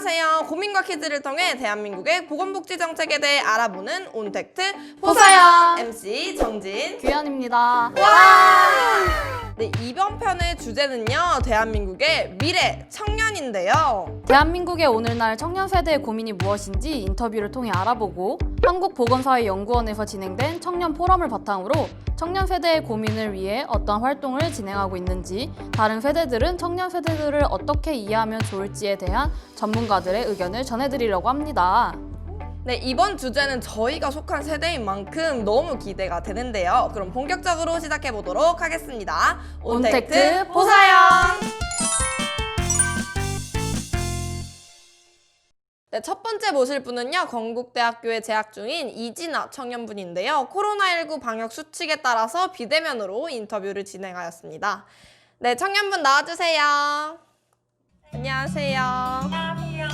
안녕하세요. 고민과 퀴즈를 통해 대한민국의 보건복지 정책에 대해 알아보는 온택트 보사연 MC 정진 규현입니다. 와! 네, 이번 편의 주제는요, 대한민국의 미래 청년인데요. 대한민국의 오늘날 청년 세대의 고민이 무엇인지 인터뷰를 통해 알아보고 한국보건사회연구원에서 진행된 청년 포럼을 바탕으로 청년 세대의 고민을 위해 어떤 활동을 진행하고 있는지, 다른 세대들은 청년 세대들을 어떻게 이해하면 좋을지에 대한 전문가들의 의견을 전해드리려고 합니다. 네, 이번 주제는 저희가 속한 세대인 만큼 너무 기대가 되는데요. 그럼 본격적으로 시작해 보도록 하겠습니다. 온택트 보사연! 네, 첫 번째 모실 분은요, 건국대학교에 재학 중인 이진아 청년분인데요. 코로나19 방역 수칙에 따라서 비대면으로 인터뷰를 진행하였습니다. 네, 청년분 나와주세요. 안녕하세요. 안녕하세요.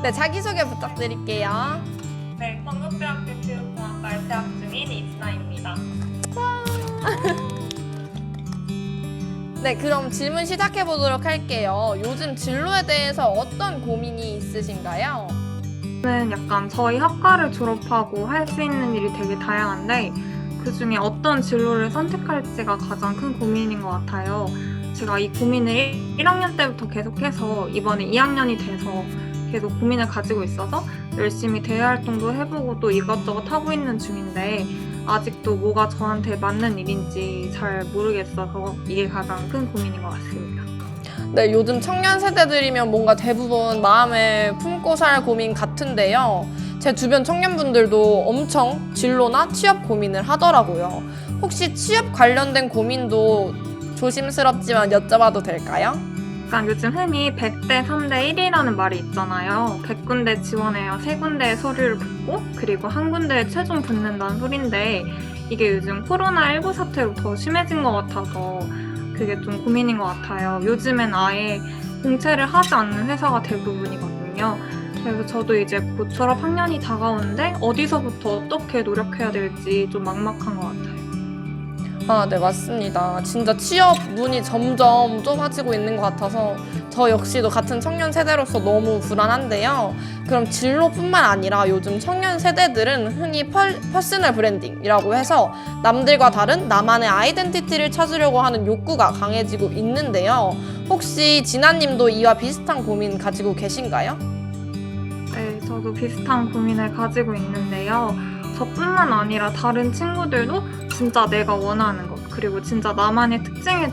네, 자기소개 부탁드릴게요. 네, 건국대학교 교육공학과에 재학 중인 이진아입니다. 네, 그럼 질문 시작해 보도록 할게요. 요즘 진로에 대해서 어떤 고민이 있으신가요? 저는 약간 저희 학과를 졸업하고 할 수 있는 일이 되게 다양한데 그중에 어떤 진로를 선택할지가 가장 큰 고민인 것 같아요. 제가 이 고민을 1학년 때부터 계속해서 이번에 2학년이 돼서 계속 고민을 가지고 있어서 열심히 대외 활동도 해보고 또 이것저것 하고 있는 중인데 아직도 뭐가 저한테 맞는 일인지 잘 모르겠어서 이게 가장 큰 고민인 것 같습니다. 네, 요즘 청년 세대들이면 뭔가 대부분 마음에 품고 살 고민 같은데요. 제 주변 청년분들도 엄청 진로나 취업 고민을 하더라고요. 혹시 취업 관련된 고민도 조심스럽지만 여쭤봐도 될까요? 약간 요즘 흔히 100대 3대 1이라는 말이 있잖아요. 100군데 지원해야 3군데의 서류를 붙고 그리고 한 군데에 최종 붙는다는 소린데 이게 요즘 코로나19 사태로 더 심해진 것 같아서 그게 좀 고민인 것 같아요. 요즘엔 아예 공채를 하지 않는 회사가 대부분이거든요. 그래서 저도 이제 곧 졸업 학년이 다가오는데 어디서부터 어떻게 노력해야 될지 좀 막막한 것 같아요. 아, 네, 맞습니다. 진짜 취업 문이 점점 좁아지고 있는 것 같아서 저 역시도 같은 청년 세대로서 너무 불안한데요. 그럼 진로뿐만 아니라 요즘 청년 세대들은 흔히 퍼스널 브랜딩이라고 해서 남들과 다른 나만의 아이덴티티를 찾으려고 하는 욕구가 강해지고 있는데요. 혹시 진아님도 이와 비슷한 고민 가지고 계신가요? 네, 저도 비슷한 고민을 가지고 있는데요. 저뿐만 아니라 다른 친구들도 진짜 내가 원하는 것 그리고 진짜 나만의 특징에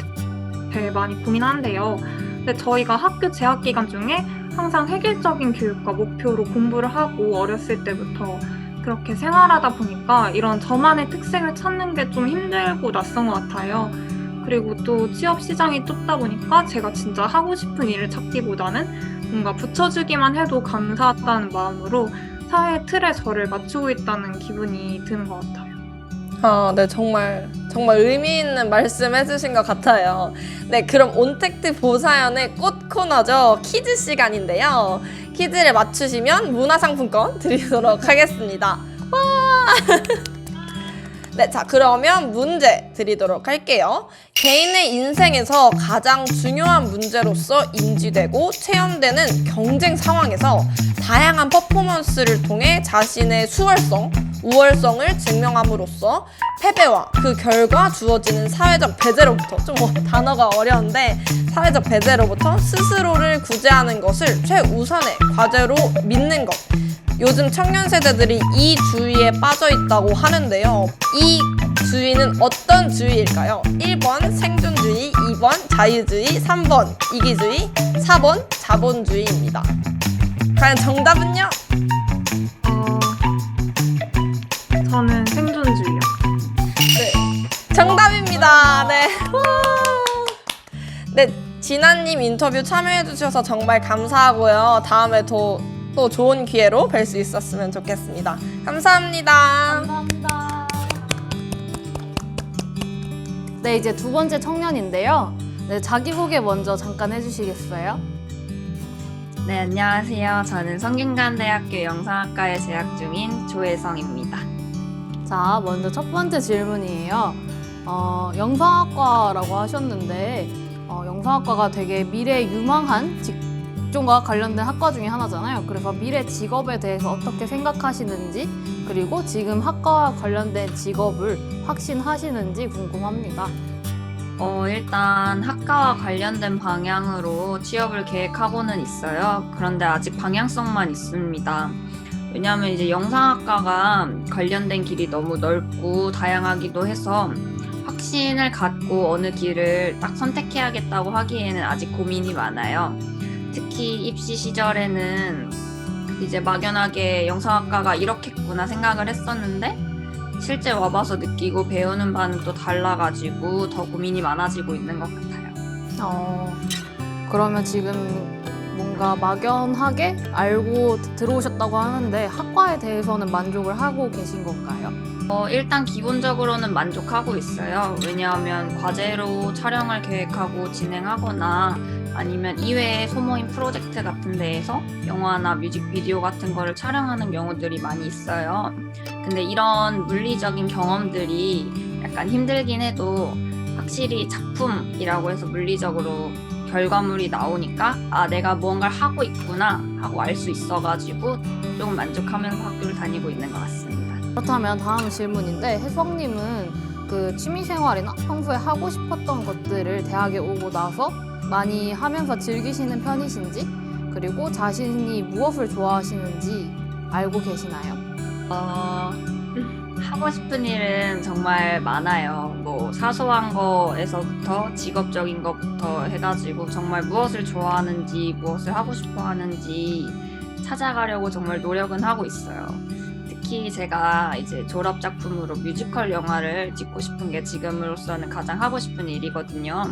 대해 많이 고민한대요. 근데 저희가 학교 재학 기간 중에 항상 획일적인 교육과 목표로 공부를 하고 어렸을 때부터 그렇게 생활하다 보니까 이런 저만의 특색을 찾는 게 좀 힘들고 낯선 것 같아요. 그리고 또 취업 시장이 좁다 보니까 제가 진짜 하고 싶은 일을 찾기보다는 뭔가 붙여주기만 해도 감사하다는 마음으로 사회 틀에 저를 맞추고 있다는 기분이 드는 것 같아요. 아, 네, 정말 의미 있는 말씀 해주신 것 같아요. 네, 그럼 온택트 보사연의 꽃 코너죠. 퀴즈 시간인데요. 퀴즈를 맞추시면 문화상품권 드리도록 하겠습니다. 와! 네, 자, 그러면 문제 드리도록 할게요. 개인의 인생에서 가장 중요한 문제로서 인지되고 체험되는 경쟁 상황에서 다양한 퍼포먼스를 통해 자신의 수월성, 우월성을 증명함으로써 패배와 그 결과 주어지는 사회적 배제로부터 좀 단어가 어려운데 사회적 배제로부터 스스로를 구제하는 것을 최우선의 과제로 믿는 것. 요즘 청년 세대들이 이 주의에 빠져 있다고 하는데요. 이 주의는 어떤 주의일까요? 1번 생존주의, 2번 자유주의, 3번 이기주의, 4번 자본주의입니다. 과연 정답은요? 저는 생존주의요. 네, 정답입니다. 네. 네, 진아님 인터뷰 참여해주셔서 정말 감사하고요. 다음에 또 좋은 기회로 뵐 수 있었으면 좋겠습니다. 감사합니다. 감사합니다. 네, 이제 두 번째 청년인데요. 네, 자기소개 먼저 잠깐 해주시겠어요? 네, 안녕하세요. 저는 성균관대학교 영상학과에 재학 중인 조혜성입니다. 자, 먼저 첫 번째 질문이에요. 영상학과라고 하셨는데 영상학과가 되게 미래에 유망한 직종과 관련된 학과 중에 하나잖아요. 그래서 미래 직업에 대해서 어떻게 생각하시는지, 그리고 지금 학과와 관련된 직업을 확신하시는지 궁금합니다. 일단 학과와 관련된 방향으로 취업을 계획하고는 있어요. 그런데 아직 방향성만 있습니다. 왜냐하면 이제 영상학과가 관련된 길이 너무 넓고 다양하기도 해서 확신을 갖고 어느 길을 딱 선택해야겠다고 하기에는 아직 고민이 많아요. 특히 입시 시절에는 이제 막연하게 영상학과가 이렇겠구나 생각을 했었는데 실제 와봐서 느끼고 배우는 바는 또 달라가지고 더 고민이 많아지고 있는 것 같아요. 그러면 지금 뭔가 막연하게 알고 들어오셨다고 하는데 학과에 대해서는 만족을 하고 계신 건가요? 일단 기본적으로는 만족하고 있어요. 왜냐하면 과제로 촬영을 계획하고 진행하거나 아니면 이외에 소모임 프로젝트 같은 데에서 영화나 뮤직비디오 같은 거를 촬영하는 경우들이 많이 있어요. 근데 이런 물리적인 경험들이 약간 힘들긴 해도 확실히 작품이라고 해서 물리적으로 결과물이 나오니까 아, 내가 무언가를 하고 있구나 하고 알 수 있어가지고 조금 만족하면서 학교를 다니고 있는 것 같습니다. 그렇다면 다음 질문인데, 혜성님은 그 취미생활이나 평소에 하고 싶었던 것들을 대학에 오고 나서 많이 하면서 즐기시는 편이신지, 그리고 자신이 무엇을 좋아하시는지 알고 계시나요? 하고 싶은 일은 정말 많아요. 뭐 사소한 거에서부터 직업적인 것부터 해가지고 정말 무엇을 좋아하는지 무엇을 하고 싶어 하는지 찾아가려고 정말 노력은 하고 있어요. 특히 제가 이제 졸업 작품으로 뮤지컬 영화를 찍고 싶은 게 지금으로서는 가장 하고 싶은 일이거든요.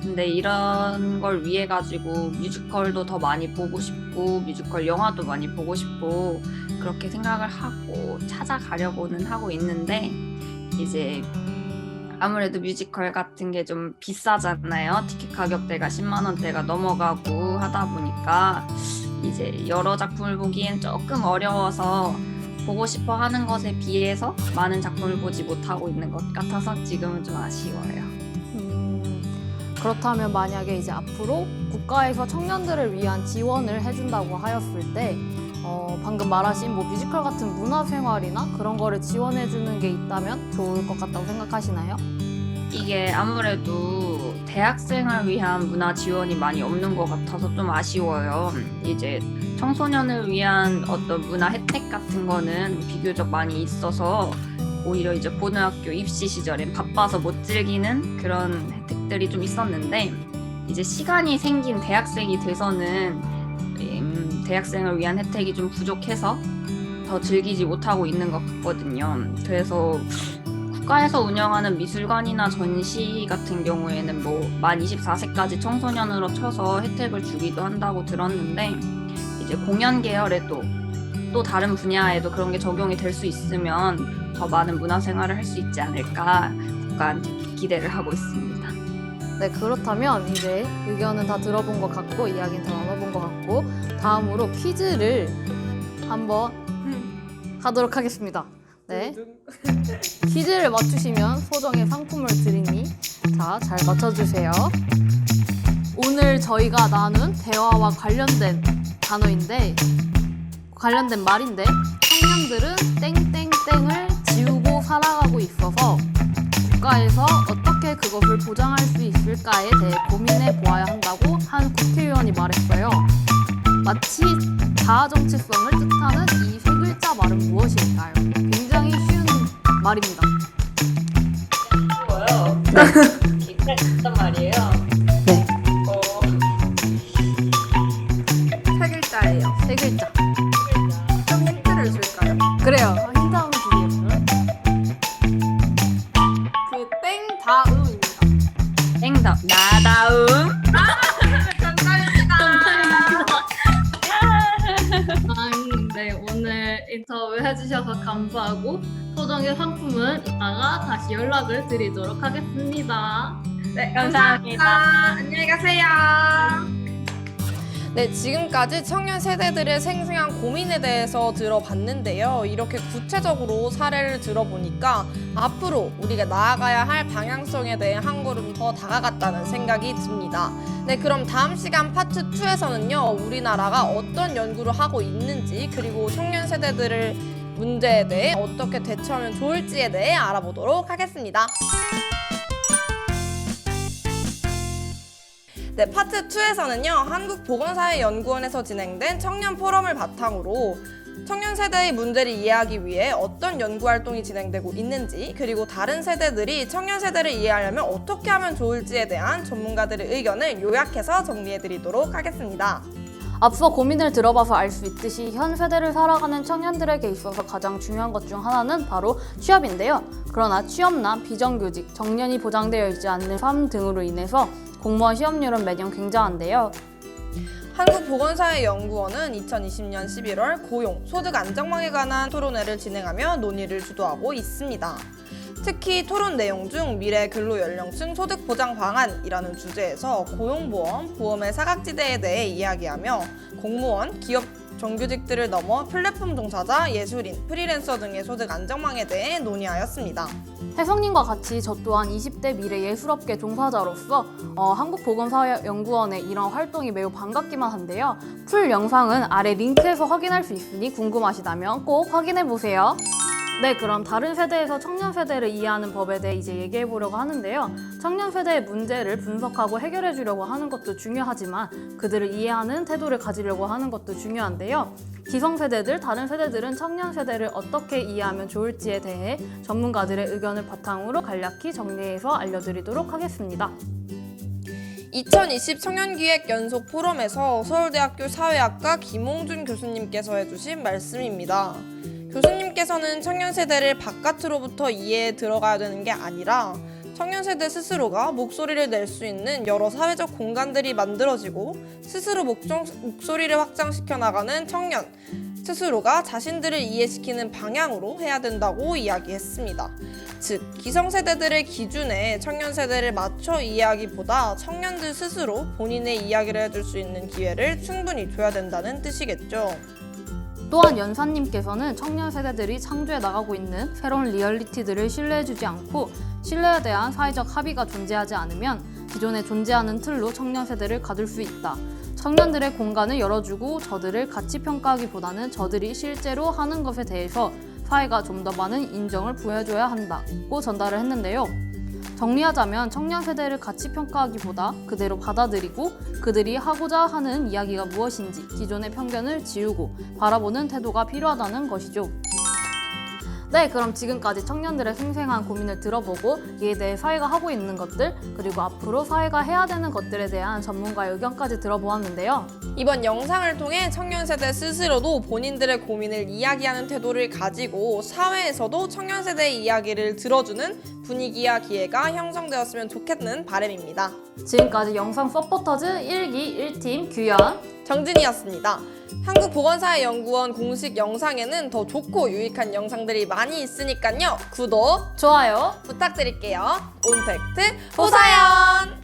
근데 이런 걸 위해 가지고 뮤지컬도 더 많이 보고 싶고 뮤지컬 영화도 많이 보고 싶고 그렇게 생각을 하고 찾아가려고는 하고 있는데 이제 아무래도 뮤지컬 같은 게 좀 비싸잖아요. 티켓 가격대가 10만 원대가 넘어가고 하다 보니까 이제 여러 작품을 보기엔 조금 어려워서 보고 싶어 하는 것에 비해서 많은 작품을 보지 못하고 있는 것 같아서 지금은 좀 아쉬워요. 그렇다면 만약에 이제 앞으로 국가에서 청년들을 위한 지원을 해준다고 하였을 때 방금 말하신 뭐 뮤지컬 같은 문화생활이나 그런 거를 지원해주는 게 있다면 좋을 것 같다고 생각하시나요? 이게 아무래도 대학생을 위한 문화 지원이 많이 없는 것 같아서 좀 아쉬워요. 이제 청소년을 위한 어떤 문화 혜택 같은 거는 비교적 많이 있어서 오히려 이제 고등학교 입시 시절엔 바빠서 못 즐기는 그런 혜택들이 좀 있었는데 이제 시간이 생긴 대학생이 돼서는 대학생을 위한 혜택이 좀 부족해서 더 즐기지 못하고 있는 것 같거든요. 그래서 국가에서 운영하는 미술관이나 전시 같은 경우에는 뭐 만 24세까지 청소년으로 쳐서 혜택을 주기도 한다고 들었는데 이제 공연 계열에도 또 다른 분야에도 그런 게 적용이 될 수 있으면 더 많은 문화생활을 할 수 있지 않을까 국가한테 기대를 하고 있습니다. 네, 그렇다면 이제 의견은 다 들어본 것 같고 이야기는 다 나눠본 것 같고 다음으로 퀴즈를 한번 하도록 하겠습니다. 네, 퀴즈를 맞추시면 소정의 상품을 드리니 자, 잘 맞춰주세요. 오늘 저희가 나눈 대화와 관련된 단어인데 관련된 말인데 청년들은 땡땡땡을 지우고 살아가고 있어서 국가에서 어떻게 그것을 보장할 수 있을까에 대해 고민해 보아야 한다고 한 국회의원이 말했어요. 마치 자아 정체성을 뜻하는 이 세 글자 말은 무엇일까요? 굉장히 쉬운 말입니다. 쉬워요. 네. 굉장히 쉽단 말이에요. 네. 세 글자예요. 세 글자. 좀 힌트를 줄까요? 그래요. 힌트 한번 드리겠어요? 그 땡다음입니다. 땡답 나다움. 네, 오늘 인터뷰 해주셔서 감사하고 소정의 상품은 이따가 다시 연락을 드리도록 하겠습니다. 네, 감사합니다. 안녕히 가세요. 네, 지금까지 청년 세대들의 생생한 고민에 대해서 들어봤는데요. 이렇게 구체적으로 사례를 들어보니까 앞으로 우리가 나아가야 할 방향성에 대해 한 걸음 더 다가갔다는 생각이 듭니다. 네, 그럼 다음 시간 파트 2에서는요, 우리나라가 어떤 연구를 하고 있는지, 그리고 청년 세대들의 문제에 대해 어떻게 대처하면 좋을지에 대해 알아보도록 하겠습니다. 네, 파트 2에서는요, 한국보건사회연구원에서 진행된 청년 포럼을 바탕으로 청년 세대의 문제를 이해하기 위해 어떤 연구 활동이 진행되고 있는지, 그리고 다른 세대들이 청년 세대를 이해하려면 어떻게 하면 좋을지에 대한 전문가들의 의견을 요약해서 정리해드리도록 하겠습니다. 앞서 고민을 들어봐서 알 수 있듯이 현 세대를 살아가는 청년들에게 있어서 가장 중요한 것 중 하나는 바로 취업인데요. 그러나 취업난, 비정규직, 정년이 보장되어 있지 않는 삶 등으로 인해서 공무원 시험률은 매년 굉장한데요. 한국보건사회연구원은 2020년 11월 고용, 소득 안정망에 관한 토론회를 진행하며 논의를 주도하고 있습니다. 특히 토론 내용 중 미래 근로연령층 소득 보장 방안이라는 주제에서 고용보험, 보험의 사각지대에 대해 이야기하며 공무원, 기업 정규직들을 넘어 플랫폼 종사자, 예술인, 프리랜서 등의 소득 안정망에 대해 논의하였습니다. 혜성님과 같이 저 또한 20대 미래 예술업계 종사자로서 한국보건사회연구원의 이런 활동이 매우 반갑기만 한데요. 풀 영상은 아래 링크에서 확인할 수 있으니 궁금하시다면 꼭 확인해보세요. 네, 그럼 다른 세대에서 청년 세대를 이해하는 법에 대해 이제 얘기해 보려고 하는데요. 청년 세대의 문제를 분석하고 해결해 주려고 하는 것도 중요하지만 그들을 이해하는 태도를 가지려고 하는 것도 중요한데요. 기성세대들, 다른 세대들은 청년 세대를 어떻게 이해하면 좋을지에 대해 전문가들의 의견을 바탕으로 간략히 정리해서 알려드리도록 하겠습니다. 2020 청년기획연속 포럼에서 서울대학교 사회학과 김홍준 교수님께서 해주신 말씀입니다. 교수님께서는 청년 세대를 바깥으로부터 이해해 들어가야 되는 게 아니라 청년 세대 스스로가 목소리를 낼 수 있는 여러 사회적 공간들이 만들어지고 스스로 목소리를 확장시켜 나가는 청년 스스로가 자신들을 이해시키는 방향으로 해야 된다고 이야기했습니다. 즉, 기성세대들의 기준에 청년 세대를 맞춰 이해하기보다 청년들 스스로 본인의 이야기를 해줄 수 있는 기회를 충분히 줘야 된다는 뜻이겠죠. 또한 연사님께서는 청년 세대들이 창조해 나가고 있는 새로운 리얼리티들을 신뢰해주지 않고 신뢰에 대한 사회적 합의가 존재하지 않으면 기존에 존재하는 틀로 청년 세대를 가둘 수 있다. 청년들의 공간을 열어주고 저들을 가치 평가하기보다는 저들이 실제로 하는 것에 대해서 사회가 좀 더 많은 인정을 부여해줘야 한다고 전달을 했는데요. 정리하자면 청년 세대를 가치 평가하기보다 그대로 받아들이고 그들이 하고자 하는 이야기가 무엇인지 기존의 편견을 지우고 바라보는 태도가 필요하다는 것이죠. 네, 그럼 지금까지 청년들의 생생한 고민을 들어보고 이에 대해 사회가 하고 있는 것들, 그리고 앞으로 사회가 해야 되는 것들에 대한 전문가의 의견까지 들어보았는데요. 이번 영상을 통해 청년 세대 스스로도 본인들의 고민을 이야기하는 태도를 가지고 사회에서도 청년 세대의 이야기를 들어주는 분위기와 기회가 형성되었으면 좋겠는 바람입니다. 지금까지 영상 서포터즈 1기 1팀 규현, 정진이었습니다. 한국보건사회연구원 공식 영상에는 더 좋고 유익한 영상들이 많이 있으니까요. 구독, 좋아요. 부탁드릴게요. 온택트 보사연!